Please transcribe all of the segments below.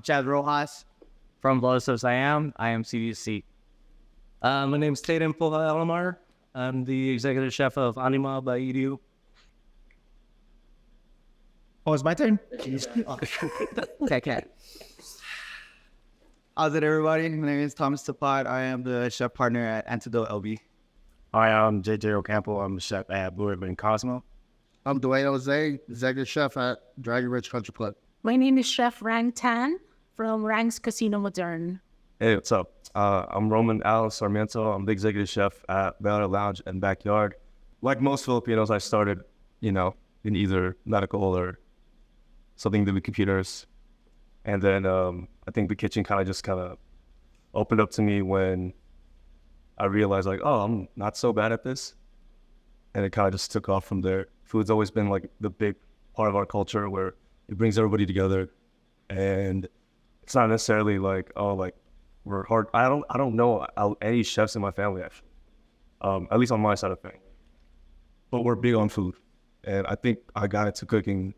Chad Rojas from Los Angeles. I am CDC. My name's Tatum Alamar. I'm the executive chef of Anima by Edu. Oh, it's my turn? Okay. How's it, everybody? My name is Thomas Tapat. I am the chef partner at Antidote LB. Hi, I'm JJ Ocampo. I'm the chef at Blue Ribbon Cosmo. I'm Dwayne Jose, executive chef at Dragon Ridge Country Club. My name is Chef Rang Tan from Rang's Casino Modern. Hey, what's up? I'm Roman Al Sarmiento. I'm the executive chef at Bella Lounge and Backyard. Like most Filipinos, I started, in either medical or something to do with computers. And then I think the kitchen kind of opened up to me when I realized, I'm not so bad at this. And it kind of just took off from there. Food's always been like the big part of our culture where it brings everybody together. And it's not necessarily we're hard. I don't know any chefs in my family, actually. At least on my side of things. But we're big on food. And I think I got into cooking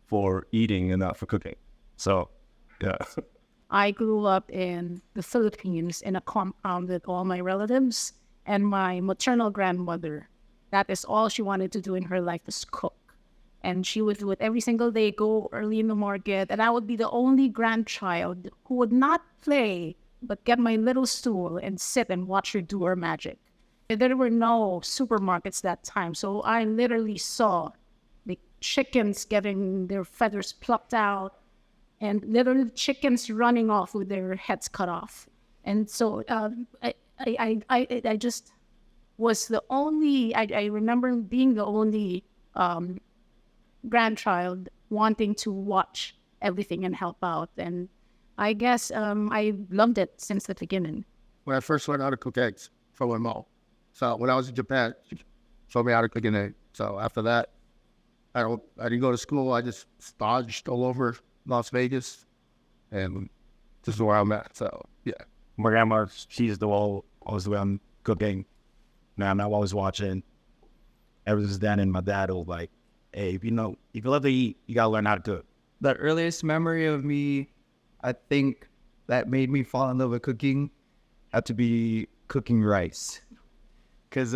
for eating and not for cooking. So, yeah. I grew up in the Philippines in a compound with all my relatives and my maternal grandmother. That is all she wanted to do in her life, is cook. And she would do it every single day, go early in the market. And I would be the only grandchild who would not play, but get my little stool and sit and watch her do her magic. And there were no supermarkets that time. So I literally saw the chickens getting their feathers plucked out and little chickens running off with their heads cut off. And so I just was the only, I remember being the only grandchild wanting to watch everything and help out. And I guess I loved it since the beginning. When I first learned how to cook eggs from my mom. So when I was in Japan, she showed me how to cook an egg. So after that, I didn't go to school. I just stodged all over Las Vegas, and this is where I'm at. So yeah, My grandma, she's the one always the way I'm cooking. Now I'm always watching. Ever since then, and my dad was like, hey, if you love to eat, you gotta learn how to cook. The earliest memory of me, I think, that made me fall in love with cooking had to be cooking rice. Because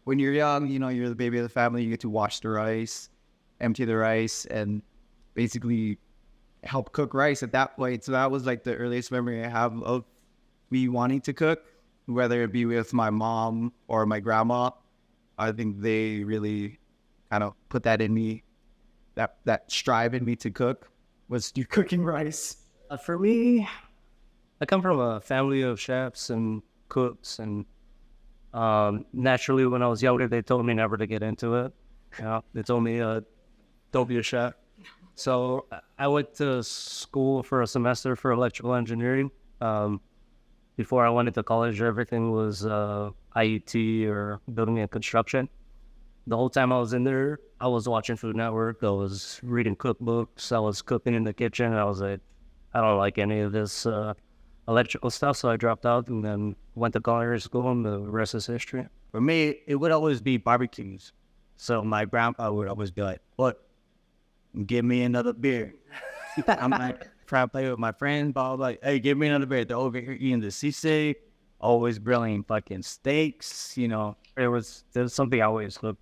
when you're young, you're the baby of the family, you get to wash the rice, empty the rice, and basically help cook rice at that point. So that was like the earliest memory I have of me wanting to cook, whether it be with my mom or my grandma. I think they really kind of put that in me, that strive in me to cook, was you cooking rice. For me, I come from a family of chefs and cooks, and naturally when I was younger, they told me never to get into it. They told me, don't be a chef. So I went to school for a semester for electrical engineering. Before I went into college, everything was IUT or building and construction. The whole time I was in there, I was watching Food Network. I was reading cookbooks. I was cooking in the kitchen. I was like, I don't like any of this electrical stuff. So I dropped out and then went to culinary school, and the rest is history. For me, it would always be barbecues. So my grandpa would always be like, what? Give me another beer. I'm like, trying to play with my friends, but I was like, hey, give me another beer. They're over here eating the sisig, always grilling fucking steaks, There's something I always look,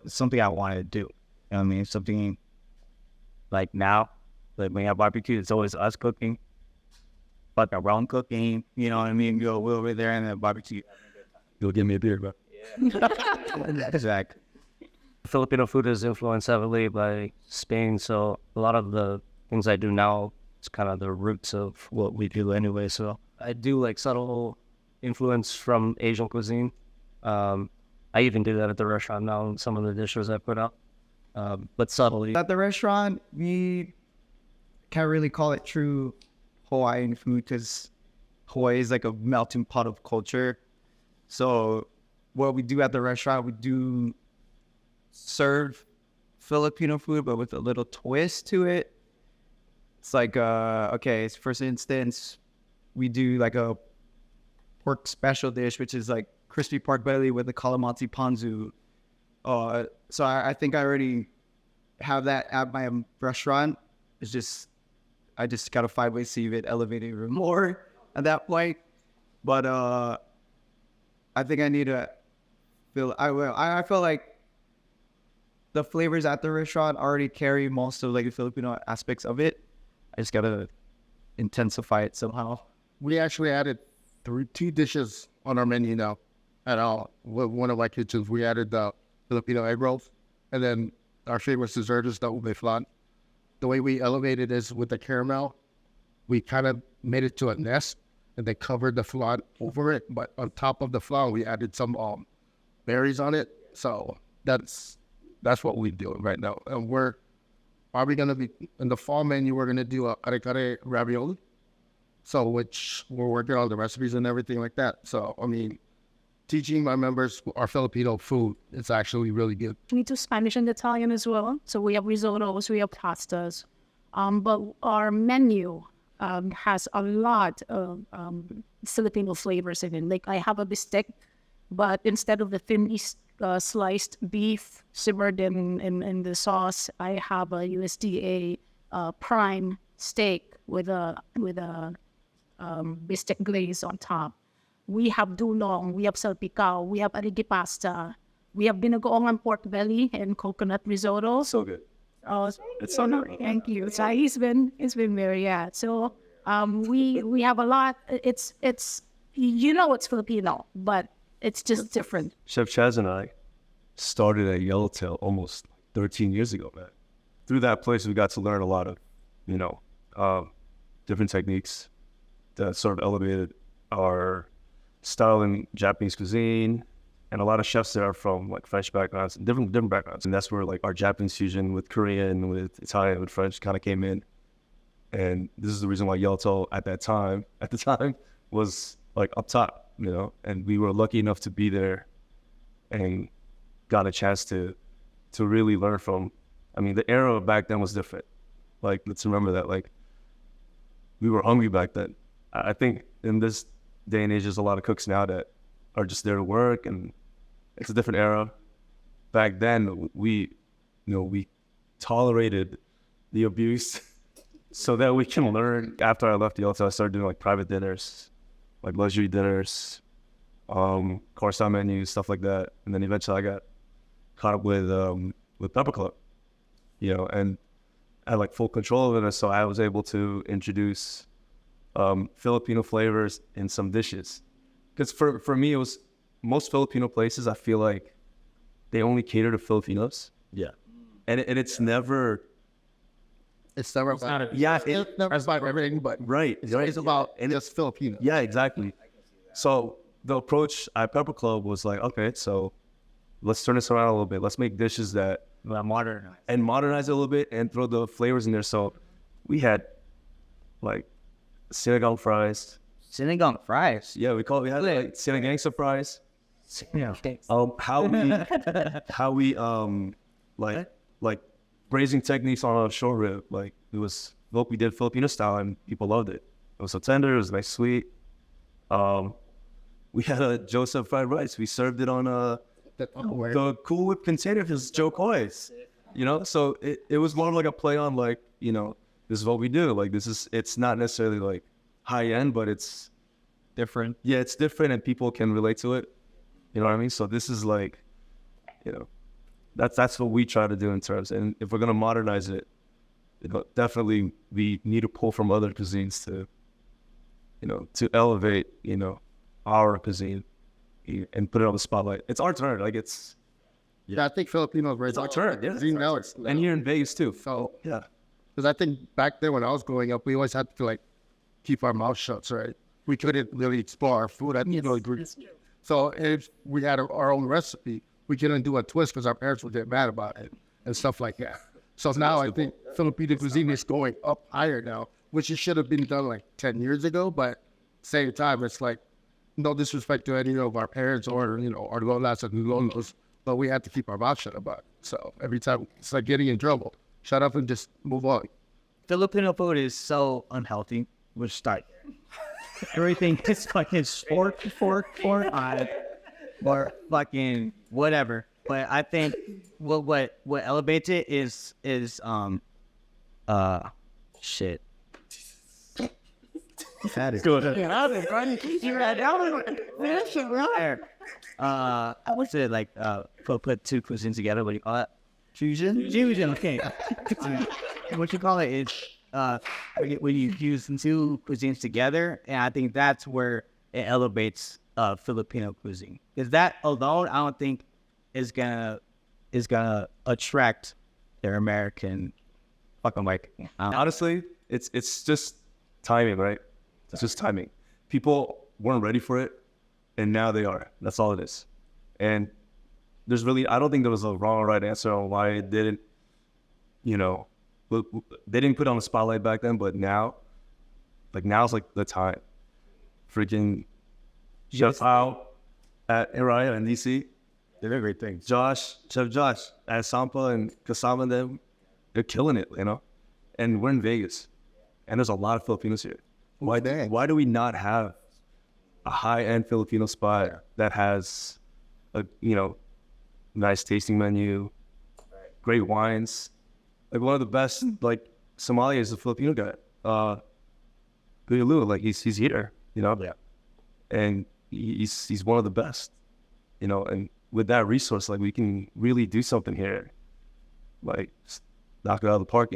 something I wanted to do. You know what I mean? Something like now, like when you have barbecue, it's always us cooking, but our own cooking, you know what I mean? Go over there and then barbecue. You'll give me a beer, bro. Yeah. Exactly. Filipino food is influenced heavily by Spain, so a lot of the things I do now, it's kind of the roots of what we do anyway. So I do like subtle influence from Asian cuisine. I even do that at the restaurant now in some of the dishes I put out, but subtly. At the restaurant, we can't really call it true Hawaiian food because Hawaii is like a melting pot of culture. So what we do at the restaurant, we do serve Filipino food, but with a little twist to it. It's like, okay, for instance, we do like a pork special dish, which is like crispy pork belly with the calamansi ponzu. So I think I already have that at my restaurant. It's just I just gotta find ways to even elevate it even more at that point. But I think I need to feel. I feel like the flavors at the restaurant already carry most of like the Filipino aspects of it. I just gotta intensify it somehow. We actually added two dishes on our menu now. At one of my kitchens, we added the Filipino egg rolls, and then our favorite dessert is the ube flan. The way we elevated is with the caramel. We kind of made it to a nest, and they covered the flan over it. But on top of the flan, we added some berries on it. So that's what we're doing right now. And we're probably gonna be in the fall menu. We're gonna do a kare kare ravioli. So which we're working on the recipes and everything like that. So I mean, teaching my members our Filipino food, it's actually really good. We do Spanish and Italian as well. So we have risottos, we have pastas. But our menu has a lot of Filipino flavors in it. Like I have a bistec, but instead of the thinly sliced beef simmered in the sauce, I have a USDA prime steak with a bistec glaze on top. We have dulong, we have salpicao, we have arigi pasta, we have binagoong pork belly and coconut risotto. So good. Oh, it's so nice. Thank you. So it's been very So we have a lot. It's it's Filipino, but it's just different. Chef Chaz and I started at Yellowtail almost 13 years ago, man. Through that place, we got to learn a lot of, different techniques that sort of elevated our style in Japanese cuisine, and a lot of chefs there are from like French backgrounds and different backgrounds, and that's where like our Japanese fusion with Korean, with Italian, with French kind of came in. And this is the reason why Yellowtail at the time was like up top, and we were lucky enough to be there and got a chance to really learn from. I mean, the era back then was different. Like, let's remember that, like, we were hungry back then. I think in this day and age, there's a lot of cooks now that are just there to work, and it's a different era. Back then, we tolerated the abuse so that we can learn. After I left the hotel, I started doing like private dinners, like luxury dinners, coruscant menus, stuff like that. And then eventually I got caught up with Pepper Club, and I had like full control of it. So I was able to introduce Filipino flavors in some dishes. Because for me, it was most Filipino places, I feel like they only cater to Filipinos. Yeah. And it's never... It's never about everything, but Right. it's about just Filipino. Yeah, exactly. So the approach at Pepper Club was like, okay, so let's turn this around a little bit. Let's make dishes that modernize it a little bit and throw the flavors in there. So we had like sinigang fries. Sinigang fries. Yeah, we had like sinigang fries. Yeah. How we like braising techniques on a short rib. Like we did Filipino style and people loved it. It was so tender. It was nice, sweet. We had a Joseph fried rice. We served it on the Cool Whip container because Joe Coy's, So it was more like a play on like, this is what we do. Like it's not necessarily like high end, but it's Different. Yeah, it's different and people can relate to it. You know what I mean? So this is like, that's what we try to do in terms. And if we're gonna modernize it, definitely we need to pull from other cuisines to elevate, our cuisine and put it on the spotlight. It's our turn. Like it's. Yeah, I think Filipinos right. It's our turn. Yeah. Now it's And here in Vegas too. So yeah. Because I think back then when I was growing up, we always had to like keep our mouth shut, right? We couldn't really explore our food. I didn't really agree. So if we had our own recipe, we couldn't do a twist because our parents would get mad about it and stuff like that. So now I think Filipino cuisine is going up higher now, which it should have been done like 10 years ago. But same time, it's like no disrespect to any of our parents or our lolas and lolos, but we had to keep our mouth shut about it. So every time it's like getting in trouble. Shut up and just move on. Filipino food is so unhealthy. We'll start there. Everything is fucking pork, or fucking whatever. But I think what elevates it is shit. That is Good. I would say like put two cuisines together. What do you call it? Fusion. Okay. What you call it is when you use two cuisines together, and I think that's where it elevates Filipino cuisine. Because that alone, I don't think is gonna attract their American fucking like. Honestly, it's just timing, right? It's just timing. People weren't ready for it, and now they are. That's all it is. And there's really, I don't think there was a wrong or right answer on why it didn't, they didn't put it on the spotlight back then, but now, now's like the time. Freaking Chef Al at Araya and DC, they're doing great things. Chef Josh at Sampa and Kasama, and them, they're killing it, and we're in Vegas, and there's a lot of Filipinos here. Why do we not have a high-end Filipino spot that has a, nice tasting menu, great wines? Like one of the best, Somalia is a Filipino guy. Lulu, he's here, Yeah. and he's one of the best, and with that resource, we can really do something here, just knock it out of the park,